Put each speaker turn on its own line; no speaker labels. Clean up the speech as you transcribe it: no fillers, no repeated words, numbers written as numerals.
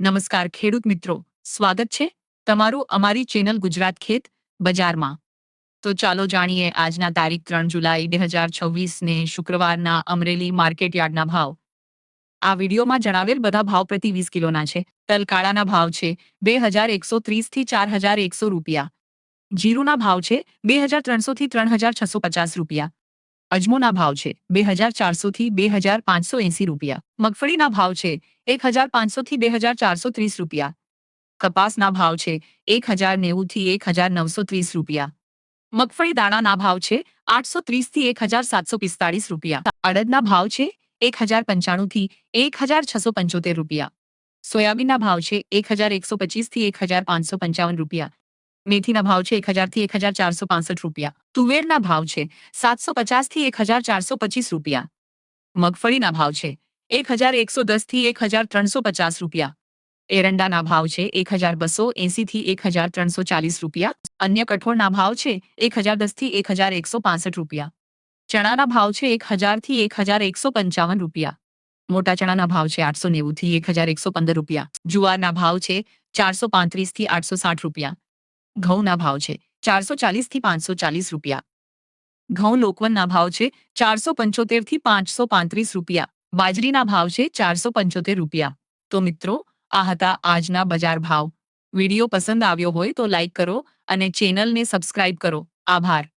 નમસ્કાર ખેડૂત મિત્રો, સ્વાગત છે તમારું અમારી ચેનલ ગુજરાત ખેત બજારમાં। તો ચાલો જાણીએ આજના તારીખ 3 જુલાઈ 2026 ને શુક્રવારના અમરેલી માર્કેટ યાર્ડના ભાવ। આ વિડીયોમાં જણાવેલ બધા ભાવ પ્રતિ 20 કિલોના છે। તલ કાળાના ભાવ છે 2130 થી 4100 રૂપિયા। જીરુના ભાવ છે 2300 થી 3650 રૂપિયા। અજમોના ભાવ છે 2400 થી 2580 રૂપિયા। મગફળીના ભાવ છે 1500 થી 2430 રૂપિયા। કપાસના ભાવ છે 1090 થી 1930 રૂપિયા। મગફળી દાણાના ભાવ છે 830 થી 1745 રૂપિયા। અડદના ભાવ છે 1095 થી 1675 રૂપિયા। સોયાબીનના ભાવ છે 1125 થી 1555 રૂપિયા। મેથીના ભાવ છે 1000 થી 1465 રૂપિયા। તુવેરના ભાવ છે 750 થી 1425 રૂપિયા। મગફળીના ભાવ છે 1110 થી 1350 રૂપિયા। એરંડાના ભાવ છે 1280 થી 1340 રૂપિયા। અન્ય કઠોળના ભાવ છે 1010 થી 1165 રૂપિયા। ચણાના ભાવ છે 1000 થી 1155 રૂપિયા। મોટા ચણાના ભાવ છે 890 થી 1115 રૂપિયા। જુવારના ભાવ છે 435 થી 860 રૂપિયા। ઘઉંના ભાવ છે 440 થી 540 રૂપિયા। ઘઉં લોકવનના ભાવ છે 475 થી 535 રૂપિયા। બાજરીના ભાવ છે 475 રૂપિયા। તો મિત્રો, આ હતા આજના બજાર ભાવ। વિડીયો પસંદ આવ્યો હોય તો લાઈક કરો અને ચેનલને સબસ્ક્રાઇબ કરો। આભાર।